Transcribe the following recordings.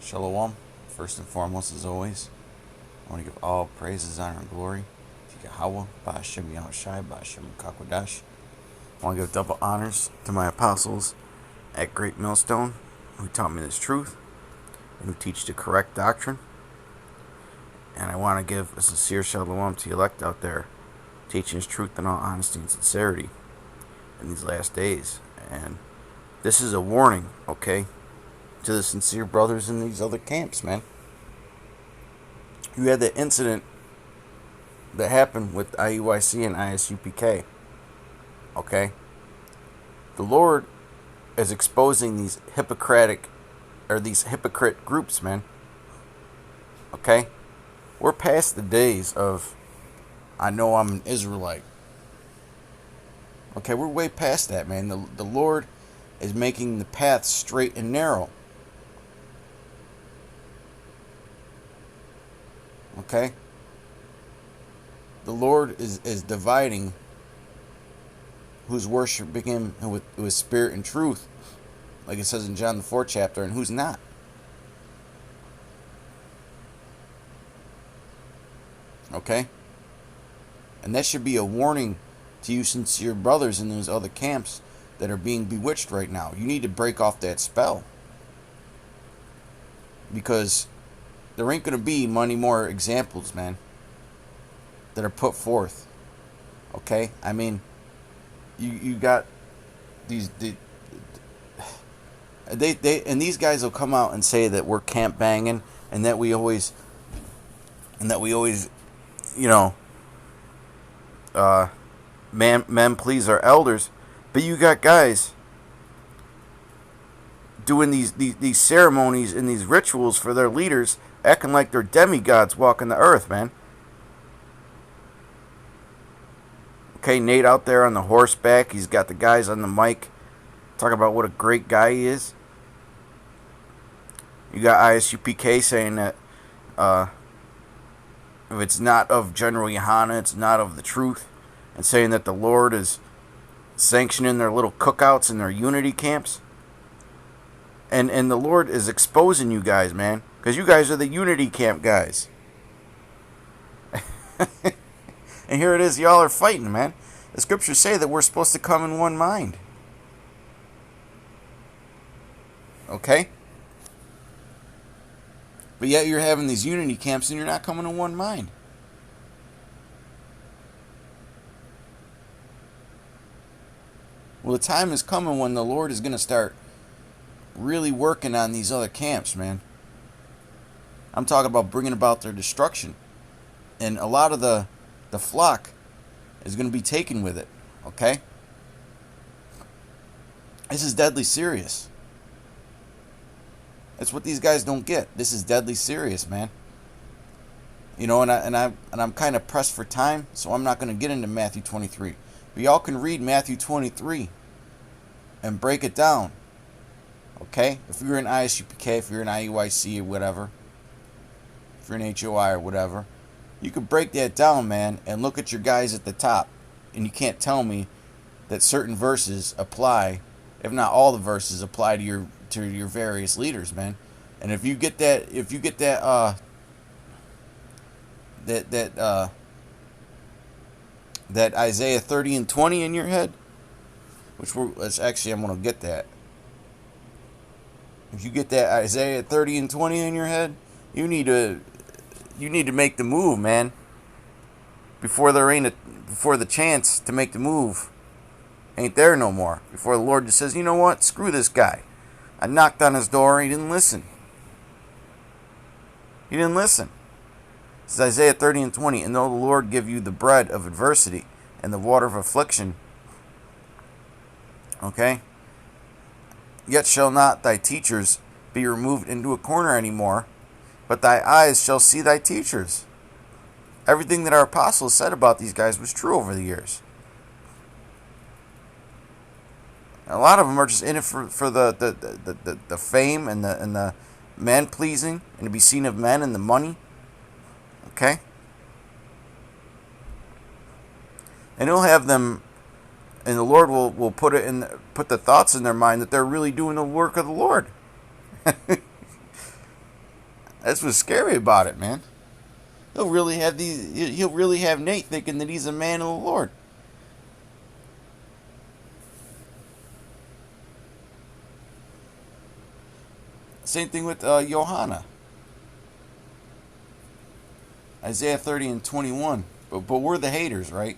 Shalom. First and foremost, as always, I want to give all praises, honor, and glory to Yahweh, Ba'ashem Yahushai, Ba'ashem Kakwadash. I want to give double honors to my apostles at Great Millstone, who taught me this truth and who teach the correct doctrine. And I want to give a sincere shalom to the elect out there, teaching his truth in all honesty and sincerity in these last days. And this is a warning, okay, to the sincere brothers in these other camps, man. You had the incident that happened with IUIC and ISUPK, okay? The Lord is exposing these hypocrite groups, man. Okay? We're past the days of, I know I'm an Israelite. Okay, we're way past that, man. The Lord is making the path straight and narrow. Okay? The Lord is dividing who's worshiping Him with spirit and truth, like it says in John the 4th chapter, and who's not. Okay? And that should be a warning to you sincere brothers in those other camps that are being bewitched right now. You need to break off that spell. Because there ain't going to be many more examples, man, that are put forth. Okay? I mean, you got these... And these guys will come out and say that we're camp banging and that we always... you know, men please our elders, but you got guys doing these ceremonies and these rituals for their leaders, acting like they're demigods walking the earth, man. Okay, Nate out there on the horseback, he's got the guys on the mic talking about what a great guy he is. You got ISUPK saying that if it's not of General Yohana, it's not of the truth, and saying that the Lord is sanctioning their little cookouts in their unity camps. And the Lord is exposing you guys, man, because you guys are the unity camp guys. And here it is, y'all are fighting, man. The scriptures say that we're supposed to come in one mind. Okay? But yet you're having these unity camps and you're not coming in one mind. Well, the time is coming when the Lord is going to start really working on these other camps, man. I'm talking about bringing about their destruction. And a lot of the flock is going to be taken with it, okay? This is deadly serious. That's what these guys don't get. This is deadly serious, man. You know, and I'm kind of pressed for time, so I'm not going to get into Matthew 23. But y'all can read Matthew 23 and break it down. Okay? If you're in ISUPK, if you're in IUIC or whatever, if you're in HOI or whatever, you could break that down, man, and look at your guys at the top. And you can't tell me that certain verses apply, if not all the verses apply to your various leaders, man. And if you get that that Isaiah 30 and 20 in your head, let's actually, I'm going to get that. If you get that Isaiah 30 and 20 in your head, you need to make the move, man. Before the chance to make the move ain't there no more. Before the Lord just says, you know what? Screw this guy. I knocked on his door. He didn't listen. He didn't listen. This is Isaiah 30 and 20. And though the Lord give you the bread of adversity and the water of affliction, okay? Yet shall not thy teachers be removed into a corner anymore, but thy eyes shall see thy teachers. Everything that our apostles said about these guys was true over the years. And a lot of them are just in it for the fame and the man pleasing and to be seen of men and the money. Okay? And he'll have them, and the Lord will put the thoughts in their mind that they're really doing the work of the Lord. That's what's scary about it, man. He'll really have these. He'll really have Nate thinking that he's a man of the Lord. Same thing with Johanna. Isaiah 30 and 21. But we're the haters, right?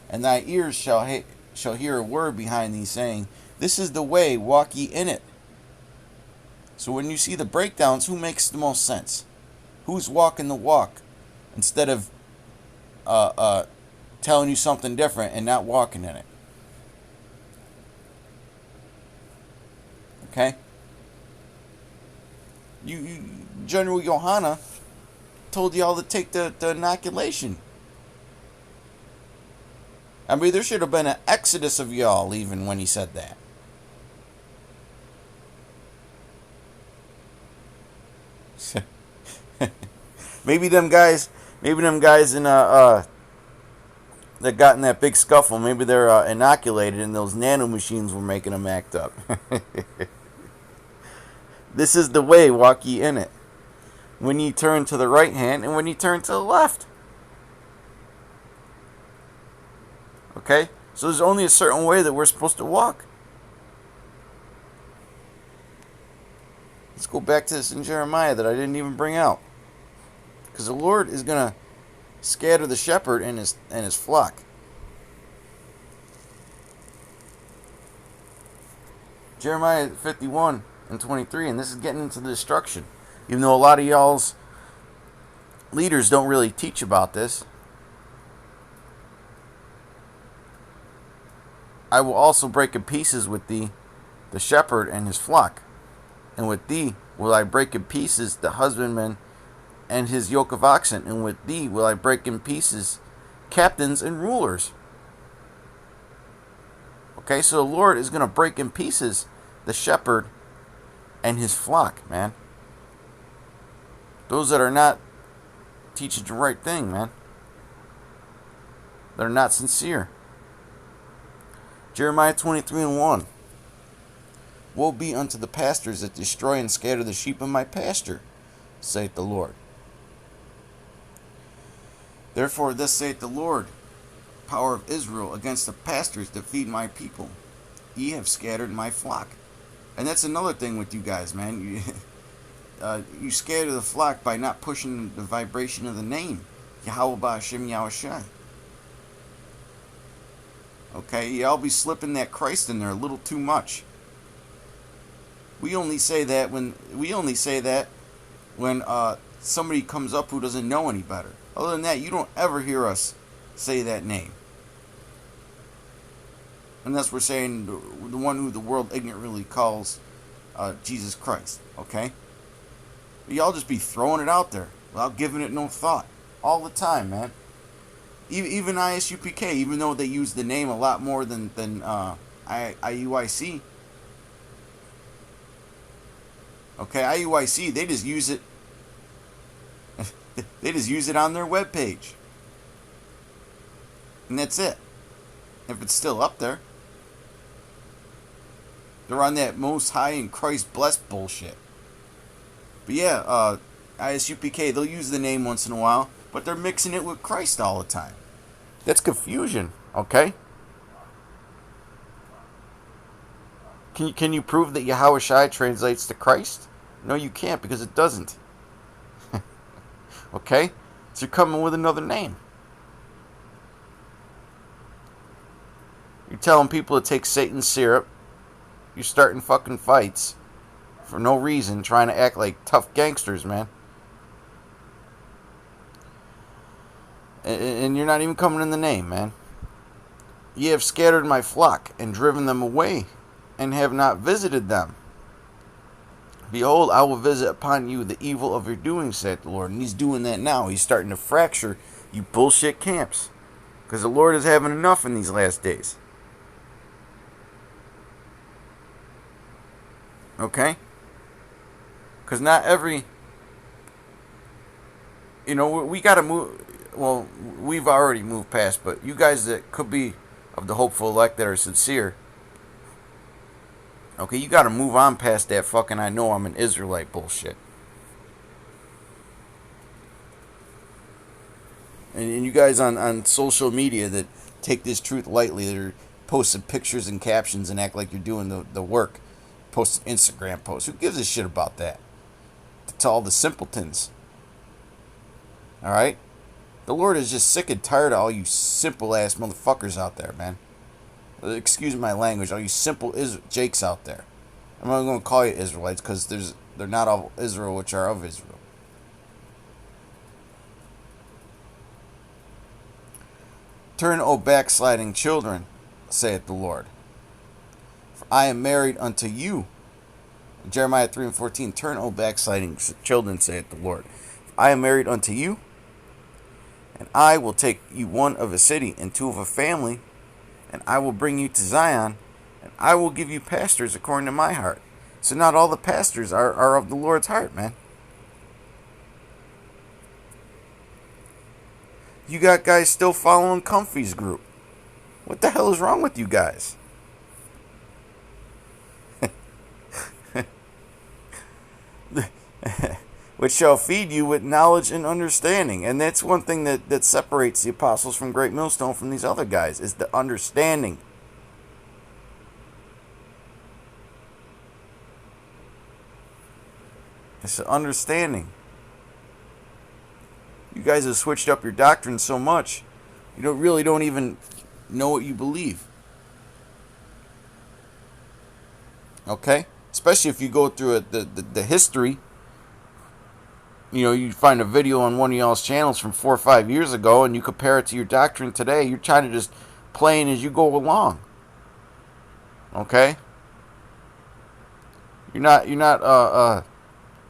And thy ears shall hear a word behind thee saying, This is the way, walk ye in it. So when you see the breakdowns, who makes the most sense? Who's walking the walk instead of telling you something different and not walking in it? Okay? General Johanna told y'all to take the inoculation. I mean, there should have been an exodus of y'all even when he said that. maybe them guys in that got in that big scuffle, maybe they're inoculated and those nanomachines were making them act up. This is the way, walk ye in it. When ye turn to the right hand and when ye turn to the left. Okay? So there's only a certain way that we're supposed to walk. Let's go back to this in Jeremiah that I didn't even bring out. Because the Lord is going to scatter the shepherd and his flock. Jeremiah 51 and 23, and this is getting into the destruction. Even though a lot of y'all's leaders don't really teach about this. I will also break in pieces with thee the shepherd and his flock. And with thee will I break in pieces the husbandman and his yoke of oxen. And with thee will I break in pieces captains and rulers. Okay, so the Lord is going to break in pieces the shepherd and his flock, man. Those that are not teaching the right thing, man. They're not sincere. Jeremiah 23 and 1. Woe be unto the pastors that destroy and scatter the sheep of my pasture, saith the Lord. Therefore thus saith the Lord, power of Israel, against the pastors that feed my people. Ye have scattered my flock. And that's another thing with you guys, man. You scatter the flock by not pushing the vibration of the name. Yahweh Ba'ashem Yahushai. Okay, y'all be slipping that Christ in there a little too much. We only say that when somebody comes up who doesn't know any better. Other than that, you don't ever hear us say that name. Unless we're saying the one who the world ignorantly calls Jesus Christ. Okay? But y'all just be throwing it out there without giving it no thought. All the time, man. Even ISUPK, even though they use the name a lot more than IUIC. Okay, IUIC, they just use it. They just use it on their webpage. And that's it. If it's still up there. They're on that Most High and Christ blessed bullshit. But yeah, ISUPK, they'll use the name once in a while, but they're mixing it with Christ all the time. That's confusion, okay? Can you prove that Yahushai translates to Christ? No, you can't, because it doesn't. Okay? So you're coming with another name. You're telling people to take Satan's syrup. You're starting fucking fights for no reason, trying to act like tough gangsters, man. And you're not even coming in the name, man. Ye have scattered my flock and driven them away, and have not visited them. Behold, I will visit upon you the evil of your doing, saith the Lord. And he's doing that now. He's starting to fracture you bullshit camps. Because the Lord is having enough in these last days. Okay? Because not every... You know, we got to move... Well, we've already moved past, but you guys that could be of the hopeful elect that are sincere... Okay, you got to move on past that fucking I know I'm an Israelite bullshit. and you guys on social media that take this truth lightly, that are posting pictures and captions and act like you're doing the work, post Instagram posts. Who gives a shit about that? To all the simpletons. All right? The Lord is just sick and tired of all you simple ass motherfuckers out there, man. Excuse my language, all you simple Jakes out there. I'm not going to call you Israelites because they're not of Israel, which are of Israel. Turn, O backsliding children, saith the Lord. For I am married unto you. Jeremiah 3:14. Turn, O backsliding children, saith the Lord. I am married unto you, and I will take you one of a city and two of a family, and I will bring you to Zion, and I will give you pastors according to my heart. So not all the pastors are of the Lord's heart, man. You got guys still following Comfy's group. What the hell is wrong with you guys? Which shall feed you with knowledge and understanding. And that's one thing that separates the apostles from Great Millstone from these other guys, is the understanding. It's the understanding. You guys have switched up your doctrine so much, you don't even know what you believe. Okay? Especially if you go through the history. You find a video on one of y'all's channels from 4 or 5 years ago, and you compare it to your doctrine today. You're trying to just playing as you go along. Okay? You're not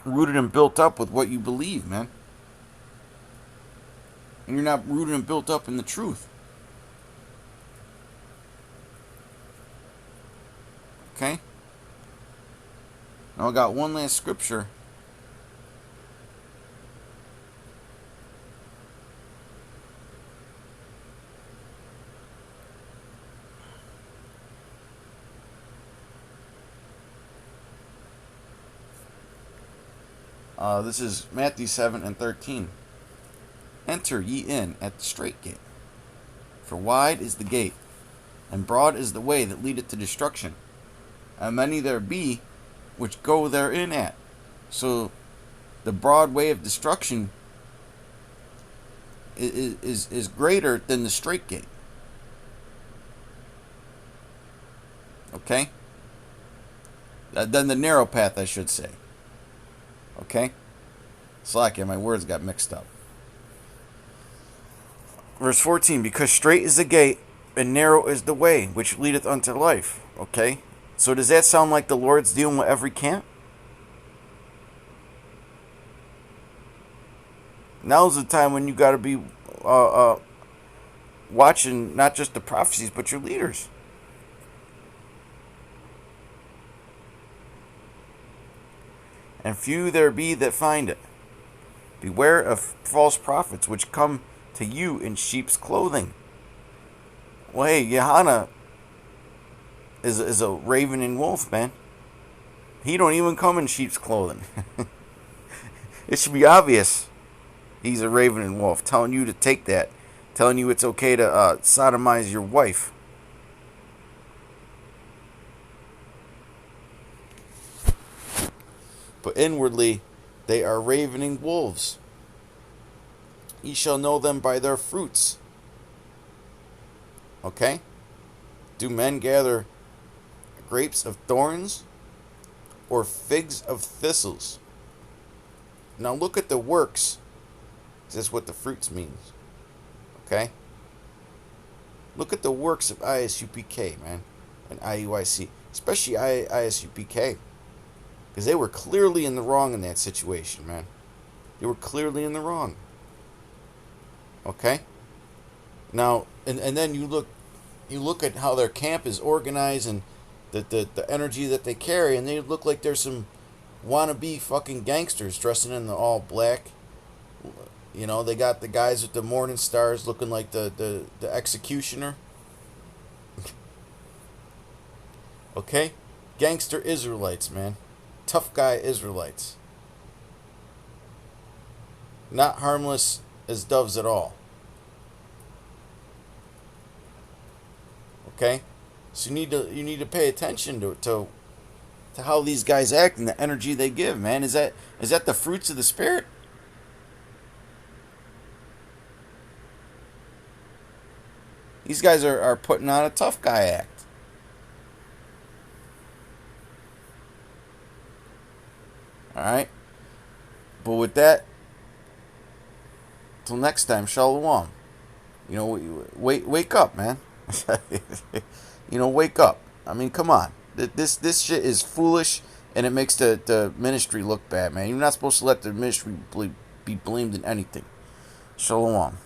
rooted and built up with what you believe, man. And you're not rooted and built up in the truth. Okay? Now I got one last scripture. This is Matthew 7:13. Enter ye in at the strait gate. For wide is the gate, and broad is the way that leadeth to destruction, and many there be which go therein at. So the broad way of destruction is greater than the strait gate. Okay? Than the narrow path, I should say. Okay? Slack, my words got mixed up. Verse 14, because strait is the gate, and narrow is the way, which leadeth unto life. Okay? So does that sound like the Lord's dealing with every camp? Now's the time when you got to be watching not just the prophecies, but your leaders. And few there be that find it. Beware of false prophets, which come to you in sheep's clothing. Well, hey, Johanna is a raven and wolf, man. He don't even come in sheep's clothing. It should be obvious he's a raven and wolf, telling you to take that, telling you it's okay to sodomize your wife. But inwardly they are ravening wolves. Ye shall know them by their fruits. Okay? Do men gather grapes of thorns or figs of thistles? Now look at the works. This is what the fruits means. Okay? Look at the works of ISUPK, man. And IUIC. Especially ISUPK. Because they were clearly in the wrong in that situation, man. They were clearly in the wrong. Okay? Now, and then you look at how their camp is organized and the energy that they carry, and they look like they're some wannabe fucking gangsters dressing in the all black. You know, they got the guys with the morning stars looking like the executioner. Okay? Gangster Israelites, man. Tough guy Israelites. Not harmless as doves at all. Okay, so you need to pay attention to how these guys act and the energy they give, man. Is that the fruits of the spirit? These guys are putting on a tough guy act. All right, but with that, till next time, shalom. Wake up, man. Wake up. I mean, come on. This shit is foolish, and it makes the ministry look bad, man. You're not supposed to let the ministry be blamed in anything. Shalom.